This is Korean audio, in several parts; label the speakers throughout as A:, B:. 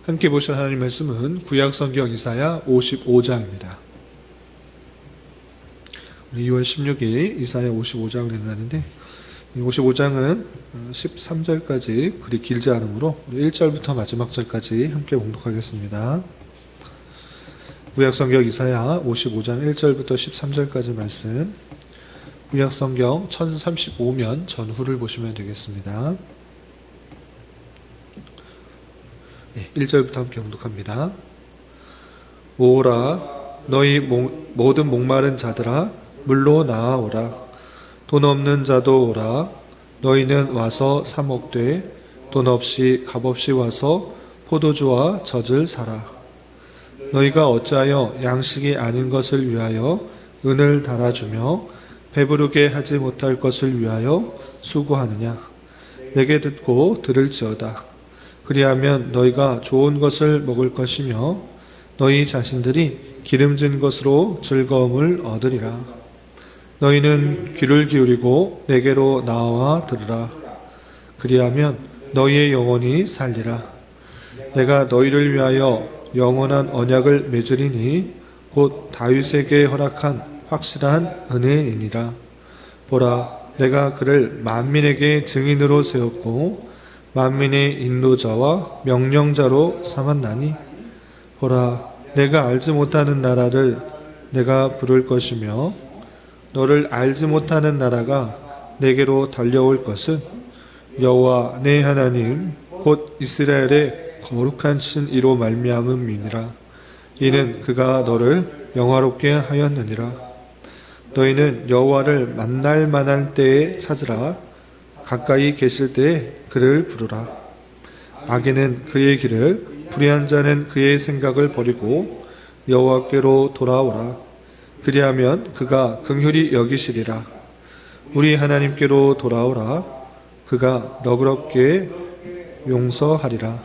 A: 함께 보실 하나님 말씀은 구약성경 이사야 55장입니다. 우리 2월 16일 이사야 55장을 했는데, 이 55장은 13절까지 그리 길지 않으므로 1절부터 마지막 절까지 함께 봉독하겠습니다. 구약성경 이사야 55장 1절부터 13절까지 말씀, 구약성경 1035면 전후를 보시면 되겠습니다. 1절부터 함께 봉독합니다. 오라, 너희 모든 목마른 자들아, 물로 나아오라. 돈 없는 자도 오라. 너희는 와서 사 먹되 돈 없이 값없이 와서 포도주와 젖을 사라. 너희가 어찌하여 양식이 아닌 것을 위하여 은을 달아주며 배부르게 하지 못할 것을 위하여 수고하느냐. 내게 듣고 들을지어다. 그리하면 너희가 좋은 것을 먹을 것이며 너희 자신들이 기름진 것으로 즐거움을 얻으리라. 너희는 귀를 기울이고 내게로 나와 들으라. 그리하면 너희의 영혼이 살리라. 내가 너희를 위하여 영원한 언약을 맺으리니 곧 다윗에게 허락한 확실한 은혜이니라. 보라, 내가 그를 만민에게 증인으로 세웠고 만민의 인도자와 명령자로 삼았나니, 보라, 내가 알지 못하는 나라를 내가 부를 것이며 너를 알지 못하는 나라가 내게로 달려올 것은 여호와 내 하나님 곧 이스라엘의 거룩한 신 이로 말미암음이니라. 이는 그가 너를 영화롭게 하였느니라. 너희는 여호와를 만날 만할 때에 찾으라. 가까이 계실 때에 그를 부르라. 악인은 그의 길을, 불의한 자는 그의 생각을 버리고 여호와께로 돌아오라. 그리하면 그가 긍휼히 여기시리라. 우리 하나님께로 돌아오라. 그가 너그럽게 용서하리라.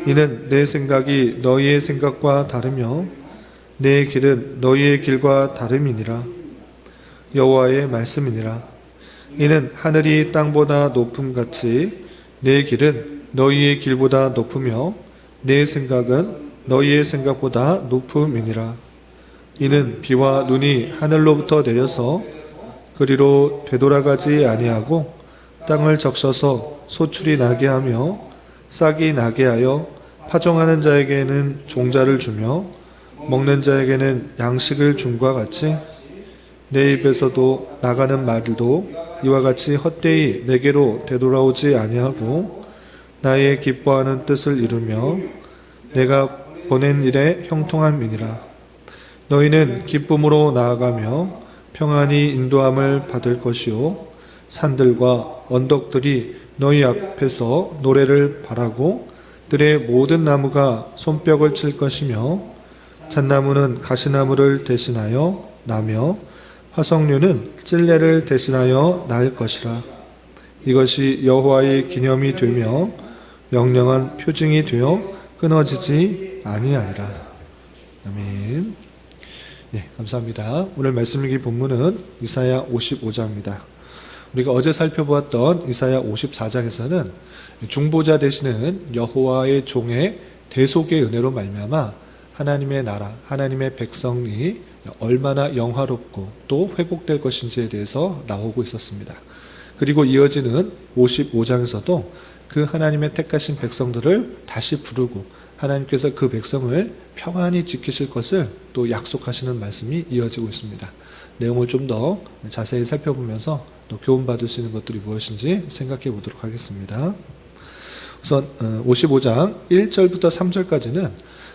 A: 이는 내 생각이 너희의 생각과 다르며 내 길은 너희의 길과 다름이니라. 여호와의 말씀이니라. 이는 하늘이 땅보다 높음같이 내 길은 너희의 길보다 높으며 내 생각은 너희의 생각보다 높음이니라. 이는 비와 눈이 하늘로부터 내려서 그리로 되돌아가지 아니하고 땅을 적셔서 소출이 나게 하며 싹이 나게 하여 파종하는 자에게는 종자를 주며 먹는 자에게는 양식을 줌과 같이 내 입에서도 나가는 말도 이와 같이 헛되이 내게로 되돌아오지 아니하고 나의 기뻐하는 뜻을 이루며 내가 보낸 일에 형통함이니라. 너희는 기쁨으로 나아가며 평안히 인도함을 받을 것이요 산들과 언덕들이 너희 앞에서 노래를 바라고 들의 모든 나무가 손뼉을 칠 것이며 잣나무는 가시나무를 대신하여 나며 화석류는 찔레를 대신하여 날 것이라. 이것이 여호와의 기념이 되며 명령한 표징이 되어 끊어지지 아니하리라. 아멘. 감사합니다. 오늘 말씀 읽기 본문은 이사야 55장입니다. 우리가 어제 살펴보았던 이사야 54장에서는 중보자 되시는 여호와의 종의 대속의 은혜로 말미암아 하나님의 나라, 하나님의 백성이 얼마나 영화롭고 또 회복될 것인지에 대해서 나오고 있었습니다. 그리고 이어지는 55장에서도 그 하나님의 택하신 백성들을 다시 부르고 하나님께서 그 백성을 평안히 지키실 것을 또 약속하시는 말씀이 이어지고 있습니다. 내용을 좀 더 자세히 살펴보면서 또 교훈받을 수 있는 것들이 무엇인지 생각해 보도록 하겠습니다. 우선 55장 1절부터 3절까지는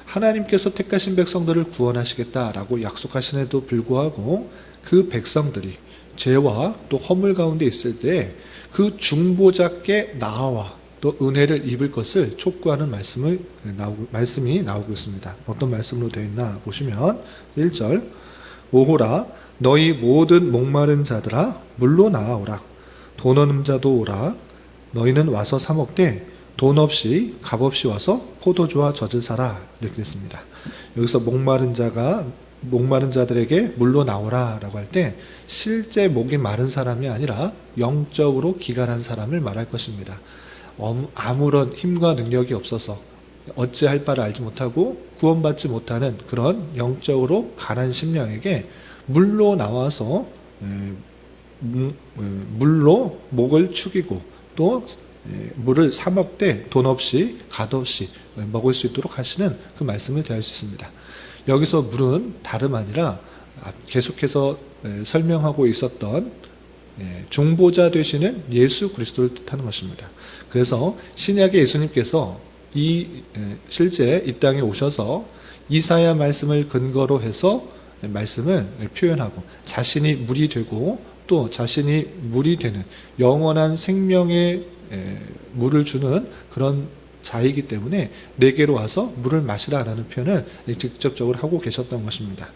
A: 하나님께서 택하신 백성들을 구원하시겠다라고 약속하시는데도 불구하고 그 백성들이 죄와 또 허물 가운데 있을 때 그 중보자께 나아와 또 은혜를 입을 것을 촉구하는 말씀이 나오고 있습니다. 어떤 말씀으로 되어 있나 보시면 1절 오호라 너희 모든 목마른 자들아 물로 나아오라. 돈 없는 자도 오라. 너희는 와서 사 먹되 돈 없이 값없이 와서 포도주와 젖을 사라. 이렇게 됐습니다. 여기서 목마른 자들에게 물로 나오라 라고 할 때 실제 목이 마른 사람이 아니라 영적으로 기갈한 사람을 말할 것입니다. 아무런 힘과 능력이 없어서 어찌할 바를 알지 못하고 구원받지 못하는 그런 영적으로 가난 심령에게 물로 나와서 물로 목을 축이고 또 물을 사 먹되 돈 없이 값 없이 먹을 수 있도록 하시는 그 말씀을 대할 수 있습니다. 여기서 물은 다름 아니라 계속해서 설명하고 있었던 중보자 되시는 예수 그리스도를 뜻하는 것입니다. 그래서 신약의 예수님께서 실제 이 땅에 오셔서 이사야 말씀을 근거로 해서 말씀을 표현하고 자신이 물이 되고 또 자신이 물이 되는 영원한 생명의 물을 주는 그런 자이기 때문에 내게로 와서 물을 마시라라는 표현을 직접적으로 하고 계셨던 것입니다.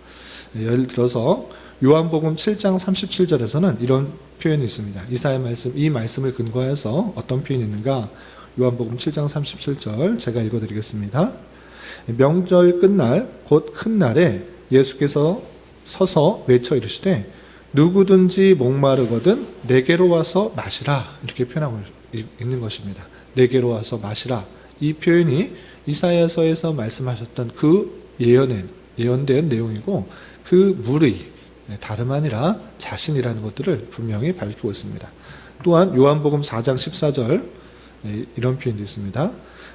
A: 예를 들어서 요한복음 7장 37절에서는 이런 표현이 있습니다. 이사야 말씀, 이 말씀을 근거해서 어떤 표현이 있는가? 요한복음 7장 37절 제가 읽어드리겠습니다. 명절 끝날 곧 큰 날에 예수께서 서서 외쳐 이르시되 누구든지 목마르거든 내게로 와서 마시라, 이렇게 표현하고 있는 것입니다. 내게로 와서 마시라, 이 표현이 이사야서에서 말씀하셨던 그 예언된 내용이고 그 물의 다름 아니라 자신이라는 것들을 분명히 밝히고 있습니다. 또한 요한복음 4장 14절 이런 표현도 있습니다.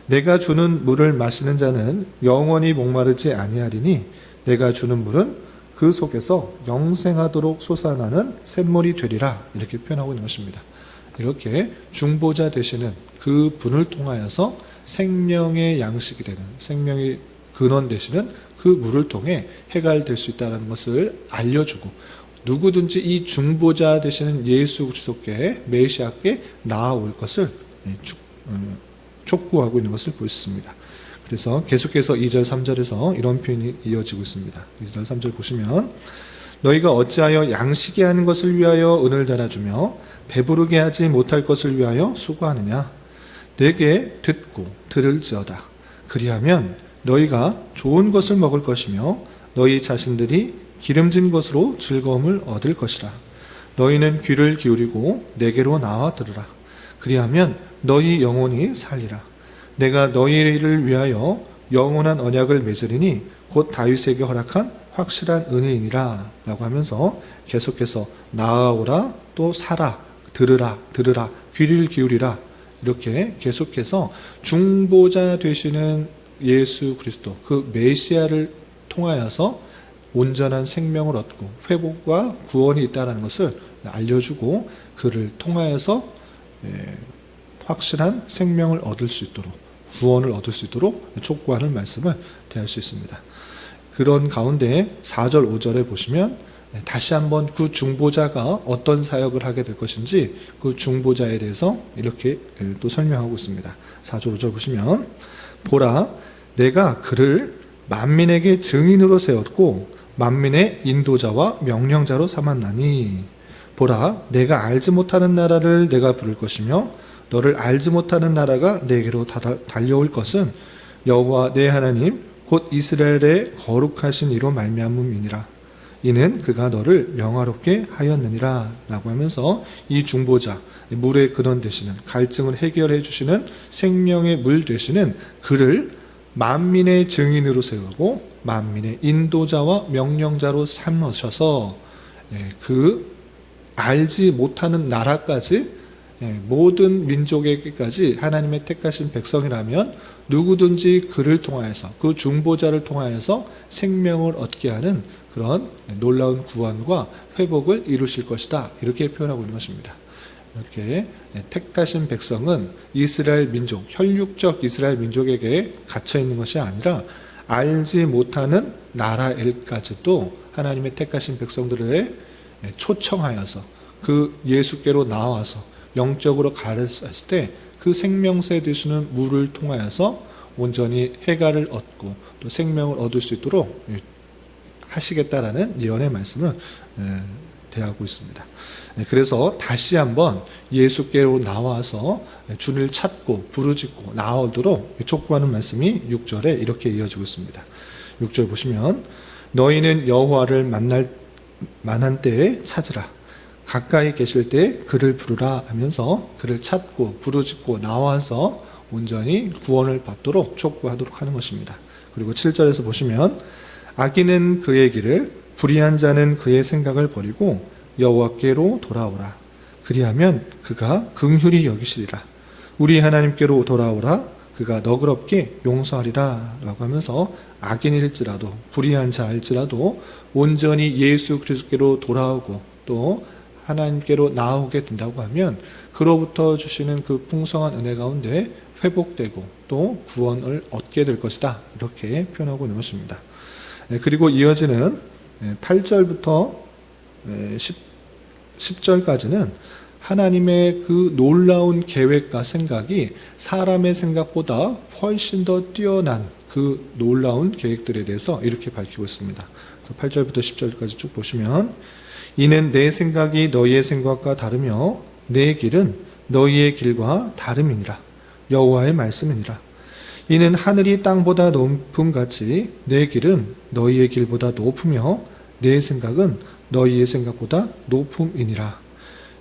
A: 내가 주는 물을 마시는 자는 영원히 목마르지 아니하리니 내가 주는 물은 그 속에서 영생하도록 솟아나는 샘물이 되리라, 이렇게 표현하고 있는 것입니다. 이렇게 중보자 되시는 그 분을 통하여서 생명의 양식이 되는, 생명의 근원 되시는 그 물을 통해 해갈될 수 있다는 것을 알려주고 누구든지 이 중보자 되시는 예수 그리스도께 메시아께 나아올 것을 촉구하고 있는 것을 볼 수 있습니다. 그래서 계속해서 2절 3절에서 이런 표현이 이어지고 있습니다. 2절 3절 보시면 너희가 어찌하여 양식이 하는 것을 위하여 은을 달아주며 배부르게 하지 못할 것을 위하여 수고하느냐? 내게 듣고 들을지어다. 그리하면 너희가 좋은 것을 먹을 것이며 너희 자신들이 기름진 것으로 즐거움을 얻을 것이라. 너희는 귀를 기울이고 내게로 나와 들으라. 그리하면 너희 영혼이 살리라. 내가 너희를 위하여 영원한 언약을 맺으리니 곧 다윗에게 허락한 확실한 은혜이니라 라고 하면서 계속해서 나아오라, 또 사라, 들으라, 귀를 기울이라, 이렇게 계속해서 중보자 되시는 예수 그리스도, 그 메시아를 통하여서 온전한 생명을 얻고 회복과 구원이 있다는 것을 알려주고 그를 통하여서 확실한 생명을 얻을 수 있도록, 구원을 얻을 수 있도록 촉구하는 말씀을 대할 수 있습니다. 그런 가운데 4절 5절에 보시면 다시 한번 그 중보자가 어떤 사역을 하게 될 것인지 그 중보자에 대해서 이렇게 또 설명하고 있습니다. 4절 5절 보시면 보라, 내가 그를 만민에게 증인으로 세웠고 만민의 인도자와 명령자로 삼았나니 보라, 내가 알지 못하는 나라를 내가 부를 것이며 너를 알지 못하는 나라가 내게로 달려올 것은 여호와 내 하나님 곧 이스라엘의 거룩하신 이로 말미암음이니라. 이는 그가 너를 명화롭게 하였느니라 라고 하면서 이 중보자, 물의 근원 되시는, 갈증을 해결해 주시는 생명의 물 되시는 그를 만민의 증인으로 세우고 만민의 인도자와 명령자로 삼으셔서 그 알지 못하는 나라까지, 모든 민족에게까지 하나님의 택하신 백성이라면 누구든지 그를 통하여서, 그 중보자를 통하여서 생명을 얻게 하는 그런 놀라운 구원과 회복을 이루실 것이다, 이렇게 표현하고 있는 것입니다. 이렇게 택하신 백성은 이스라엘 민족, 혈육적 이스라엘 민족에게 갇혀 있는 것이 아니라 알지 못하는 나라에까지도 하나님의 택하신 백성들을 초청하여서 그 예수께로 나와서 영적으로 가르쳤을 때 그 생명새 되시는 물을 통하여서 온전히 해갈을 얻고 또 생명을 얻을 수 있도록 하시겠다라는 예언의 말씀을 대하고 있습니다. 그래서 다시 한번 예수께로 나와서 주를 찾고 부르짖고 나오도록 촉구하는 말씀이 6절에 이렇게 이어지고 있습니다. 6절 보시면 너희는 여호와를 만날 만한 때에 찾으라. 가까이 계실 때 그를 부르라 하면서 그를 찾고 부르짖고 나와서 온전히 구원을 받도록 촉구하도록 하는 것입니다. 그리고 7절에서 보시면 악인은 그의 길을, 불의한 자는 그의 생각을 버리고 여호와께로 돌아오라. 그리하면 그가 긍휼히 여기시리라. 우리 하나님께로 돌아오라. 그가 너그럽게 용서하리라. 라고 하면서 악인일지라도 불의한 자일지라도 온전히 예수 그리스도께로 돌아오고 또 하나님께로 나오게 된다고 하면 그로부터 주시는 그 풍성한 은혜 가운데 회복되고 또 구원을 얻게 될 것이다. 이렇게 표현하고 있는 것입니다. 그리고 이어지는 8절부터 10절까지는 하나님의 그 놀라운 계획과 생각이 사람의 생각보다 훨씬 더 뛰어난 그 놀라운 계획들에 대해서 이렇게 밝히고 있습니다. 그래서 8절부터 10절까지 쭉 보시면 이는 내 생각이 너희의 생각과 다르며 내 길은 너희의 길과 다름이니라. 여호와의 말씀이니라. 이는 하늘이 땅보다 높음같이 내 길은 너희의 길보다 높으며 내 생각은 너희의 생각보다 높음이니라.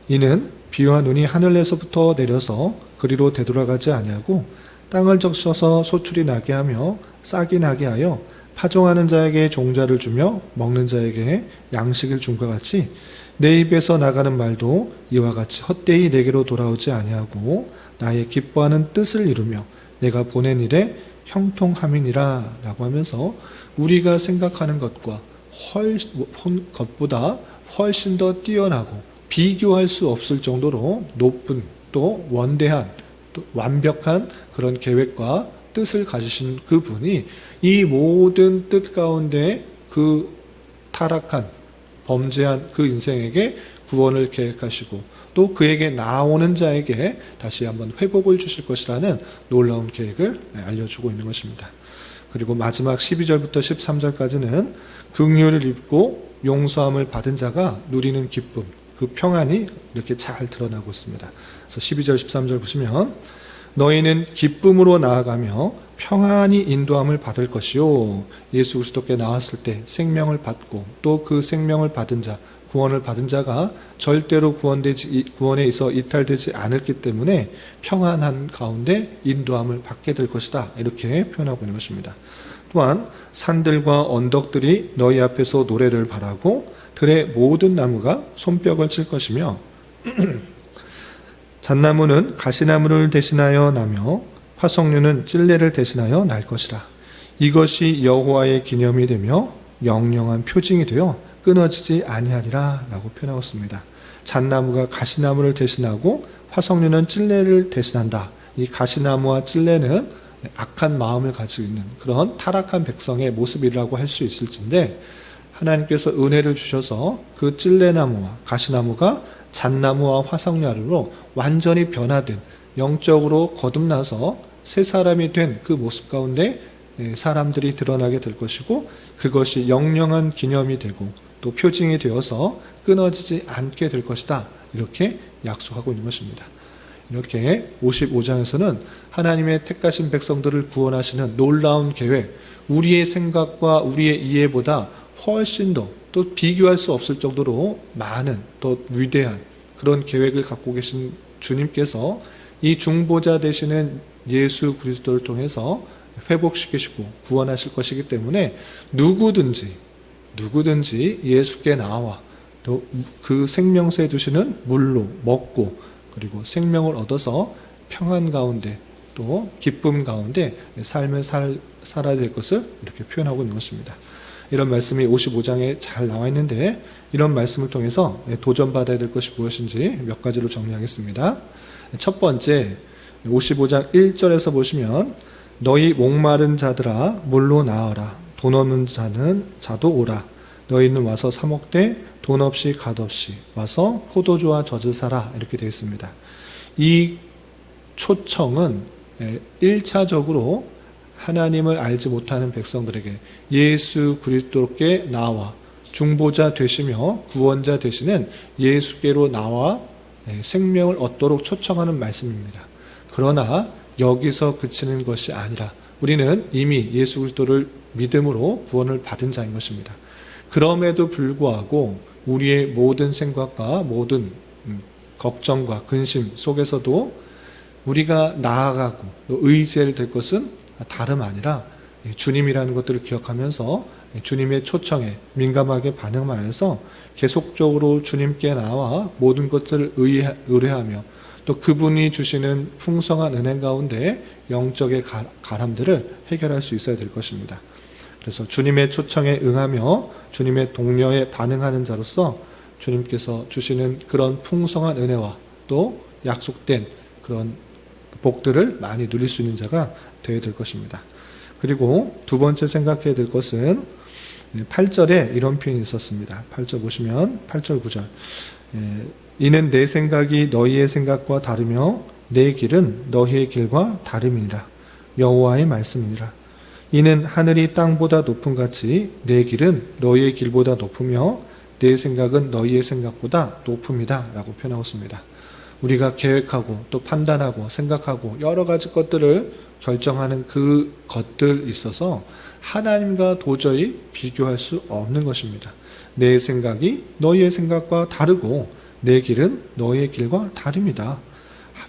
A: 이는 비와 눈이 하늘에서부터 내려서 그리로 되돌아가지 아니하고 땅을 적셔서 소출이 나게 하며 싹이 나게 하여 파종하는 자에게 종자를 주며 먹는 자에게 양식을 준 것 같이 내 입에서 나가는 말도 이와 같이 헛되이 내게로 돌아오지 아니하고 나의 기뻐하는 뜻을 이루며 내가 보낸 일에 형통함이니라. 라고 하면서 우리가 생각하는 것보다 훨씬 더 뛰어나고 비교할 수 없을 정도로 높은 또 원대한 또 완벽한 그런 계획과 뜻을 가지신 그 분이 이 모든 뜻 가운데 그 타락한 범죄한 그 인생에게 구원을 계획하시고 또 그에게 나오는 자에게 다시 한번 회복을 주실 것이라는 놀라운 계획을 알려주고 있는 것입니다. 그리고 마지막 12절부터 13절까지는 긍휼을 입고 용서함을 받은 자가 누리는 기쁨, 그 평안이 이렇게 잘 드러나고 있습니다. 그래서 12절 13절 보시면 너희는 기쁨으로 나아가며 평안히 인도함을 받을 것이요. 예수 그리스도께 나왔을 때 생명을 받고 또 그 생명을 받은 자, 구원을 받은 자가 절대로 구원에 있어 이탈되지 않았기 때문에 평안한 가운데 인도함을 받게 될 것이다. 이렇게 표현하고 있는 것입니다. 또한 산들과 언덕들이 너희 앞에서 노래를 바라고 들의 모든 나무가 손뼉을 칠 것이며 잣나무는 가시나무를 대신하여 나며 화석류는 찔레를 대신하여 날 것이라. 이것이 여호와의 기념이 되며 영영한 표징이 되어 끊어지지 아니하리라. 라고 표현하고 있습니다. 잣나무가 가시나무를 대신하고 화석류는 찔레를 대신한다. 이 가시나무와 찔레는 악한 마음을 가지고 있는 그런 타락한 백성의 모습이라고 할 수 있을진데 하나님께서 은혜를 주셔서 그 찔레나무와 가시나무가 잣나무와 화석류로 완전히 변화된 영적으로 거듭나서 새 사람이 된 그 모습 가운데 사람들이 드러나게 될 것이고 그것이 영영한 기념이 되고 또 표징이 되어서 끊어지지 않게 될 것이다. 이렇게 약속하고 있는 것입니다. 이렇게 55장에서는 하나님의 택하신 백성들을 구원하시는 놀라운 계획, 우리의 생각과 우리의 이해보다 훨씬 더 또 비교할 수 없을 정도로 많은 또 위대한 그런 계획을 갖고 계신 주님께서 이 중보자 되시는 예수 그리스도를 통해서 회복시키시고 구원하실 것이기 때문에 누구든지 예수께 나와 또 그 생명새 주시는 물로 먹고 그리고 생명을 얻어서 평안 가운데 또 기쁨 가운데 삶을 살아야 될 것을 이렇게 표현하고 있는 것입니다. 이런 말씀이 55장에 잘 나와 있는데 이런 말씀을 통해서 도전받아야 될 것이 무엇인지 몇 가지로 정리하겠습니다. 첫 번째 55장 1절에서 보시면 너희 목마른 자들아 물로 나와라. 돈 없는 자도 오라. 너희는 와서 사 먹되 돈 없이 갓 없이 와서 포도주와 젖을 사라. 이렇게 되어 있습니다. 이 초청은 1차적으로 하나님을 알지 못하는 백성들에게 예수 그리스도께 나와 중보자 되시며 구원자 되시는 예수께로 나와 생명을 얻도록 초청하는 말씀입니다. 그러나 여기서 그치는 것이 아니라 우리는 이미 예수 그리스도를 믿음으로 구원을 받은 자인 것입니다. 그럼에도 불구하고 우리의 모든 생각과 모든 걱정과 근심 속에서도 우리가 나아가고 또 의지해야 될 것은 다름 아니라 주님이라는 것들을 기억하면서 주님의 초청에 민감하게 반응하여서 계속적으로 주님께 나와 모든 것들을 의뢰하며 또 그분이 주시는 풍성한 은혜 가운데 영적의 가람들을 해결할 수 있어야 될 것입니다. 그래서 주님의 초청에 응하며 주님의 독려에 반응하는 자로서 주님께서 주시는 그런 풍성한 은혜와 또 약속된 그런 복들을 많이 누릴 수 있는 자가 되어야 될 것입니다. 그리고 두 번째 생각해야 될 것은 8절에 이런 표현이 있었습니다. 8절 보시면 8절 9절 이는 내 생각이 너희의 생각과 다르며 내 길은 너희의 길과 다름이니라. 여호와의 말씀이니라. 이는 하늘이 땅보다 높음 같이 내 길은 너희의 길보다 높으며 내 생각은 너희의 생각보다 높음이다 라고 표현하고 있습니다. 우리가 계획하고 또 판단하고 생각하고 여러 가지 것들을 결정하는 그 것들 있어서 하나님과 도저히 비교할 수 없는 것입니다. 내 생각이 너희의 생각과 다르고 내 길은 너희의 길과 다릅니다.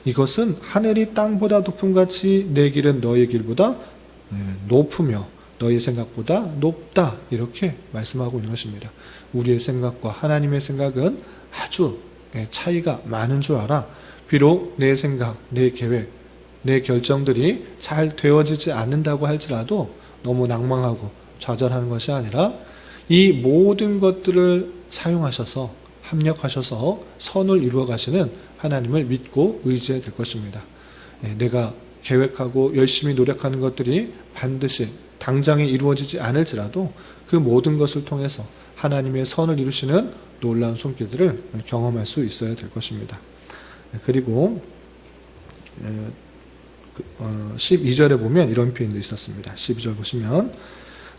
A: 이것은 하늘이 땅보다 높음같이 내 길은 너희의 길보다 높으며 너희 생각보다 높다 이렇게 말씀하고 있는 것입니다. 우리의 생각과 하나님의 생각은 아주 차이가 많은 줄 알아. 비록 내 생각, 내 계획, 내 결정들이 잘 되어지지 않는다고 할지라도 너무 낭망하고 좌절하는 것이 아니라 이 모든 것들을 사용하셔서 합력하셔서 선을 이루어 가시는 하나님을 믿고 의지해야 될 것입니다. 내가 계획하고 열심히 노력하는 것들이 반드시 당장에 이루어지지 않을지라도 그 모든 것을 통해서 하나님의 선을 이루시는 놀라운 손길들을 경험할 수 있어야 될 것입니다. 그리고 12절에 보면 이런 표현도 있었습니다. 12절 보시면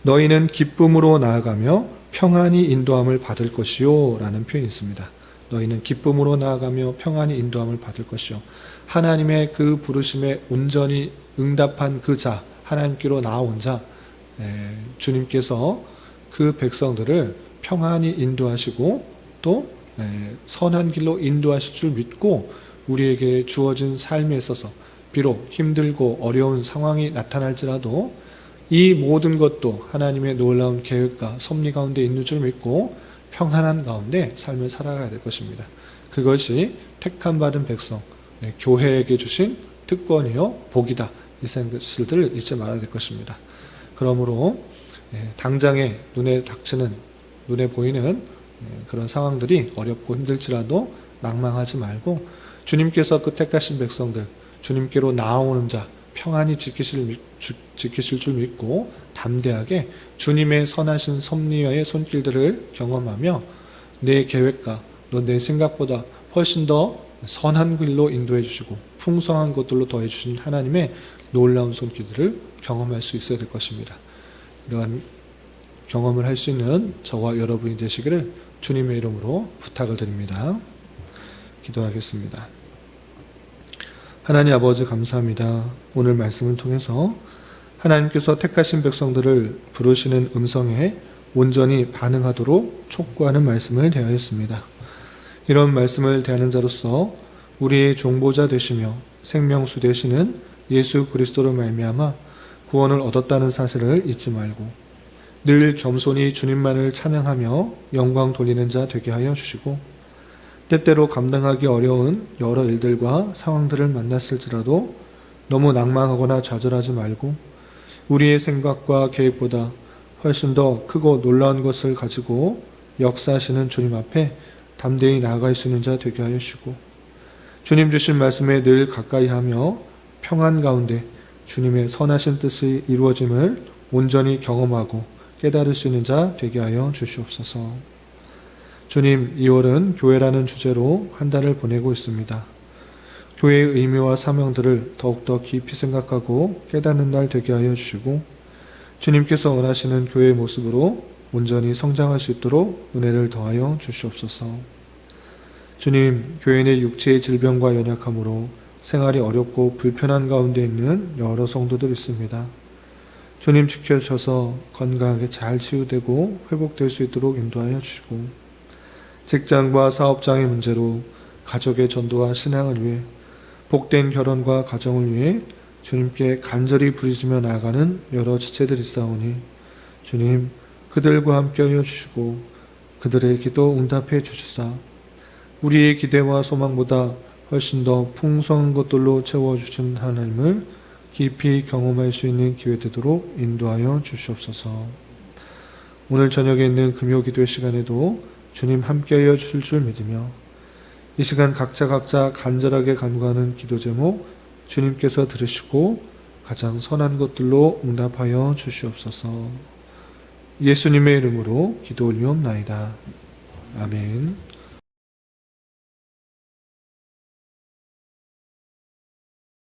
A: 너희는 기쁨으로 나아가며 평안히 인도함을 받을 것이요 라는 표현이 있습니다. 너희는 기쁨으로 나아가며 평안히 인도함을 받을 것이요. 하나님의 그 부르심에 온전히 응답한 그 자, 하나님께로 나아온 자, 주님께서 그 백성들을 평안히 인도하시고 또 선한 길로 인도하실 줄 믿고 우리에게 주어진 삶에 있어서 비록 힘들고 어려운 상황이 나타날지라도 이 모든 것도 하나님의 놀라운 계획과 섭리 가운데 있는 줄 믿고 평안한 가운데 삶을 살아가야 될 것입니다. 그것이 택함 받은 백성, 교회에게 주신 특권이요 복이다. 이 사실들을 잊지 말아야 될 것입니다. 그러므로 당장에 눈에 닥치는 눈에 보이는 그런 상황들이 어렵고 힘들지라도 낭망하지 말고 주님께서 그 택하신 백성들 주님께로 나아오는 자 평안히 지키실 줄 믿고 담대하게 주님의 선하신 섭리와의 손길들을 경험하며 내 계획과 또 내 생각보다 훨씬 더 선한 길로 인도해 주시고 풍성한 것들로 더해 주신 하나님의 놀라운 손길들을 경험할 수 있어야 될 것입니다. 이러한 경험을 할 수 있는 저와 여러분이 되시기를 주님의 이름으로 부탁을 드립니다. 기도하겠습니다. 하나님 아버지 감사합니다. 오늘 말씀을 통해서 하나님께서 택하신 백성들을 부르시는 음성에 온전히 반응하도록 촉구하는 말씀을 대하였습니다. 이런 말씀을 대하는 자로서 우리의 종보자 되시며 생명수 되시는 예수 그리스도로 말미암아 구원을 얻었다는 사실을 잊지 말고 늘 겸손히 주님만을 찬양하며 영광 돌리는 자 되게 하여 주시고 때때로 감당하기 어려운 여러 일들과 상황들을 만났을지라도 너무 낭망하거나 좌절하지 말고 우리의 생각과 계획보다 훨씬 더 크고 놀라운 것을 가지고 역사하시는 주님 앞에 담대히 나아갈 수 있는 자 되게 하여 주시고 주님 주신 말씀에 늘 가까이 하며 평안 가운데 주님의 선하신 뜻이 이루어짐을 온전히 경험하고 깨달을 수 있는 자 되게 하여 주시옵소서. 주님, 2월은 교회라는 주제로 한 달을 보내고 있습니다. 교회의 의미와 사명들을 더욱더 깊이 생각하고 깨닫는 날 되게 하여 주시고 주님께서 원하시는 교회의 모습으로 온전히 성장할 수 있도록 은혜를 더하여 주시옵소서. 주님, 교회 내 육체의 질병과 연약함으로 생활이 어렵고 불편한 가운데 있는 여러 성도들 있습니다. 주님 지켜주셔서 건강하게 잘 치유되고 회복될 수 있도록 인도하여 주시고 직장과 사업장의 문제로 가족의 전도와 신앙을 위해 복된 결혼과 가정을 위해 주님께 간절히 부르짖으며 나아가는 여러 지체들이 있사오니 주님 그들과 함께하여 주시고 그들의 기도 응답해 주시사 우리의 기대와 소망보다 훨씬 더 풍성한 것들로 채워주신 하나님을 깊이 경험할 수 있는 기회 되도록 인도하여 주시옵소서. 오늘 저녁에 있는 금요 기도의 시간에도 주님 함께하여 주실 줄 믿으며 이 시간 각자 간절하게 간구하는 기도 제목 주님께서 들으시고 가장 선한 것들로 응답하여 주시옵소서. 예수님의 이름으로 기도 올리옵나이다. 아멘.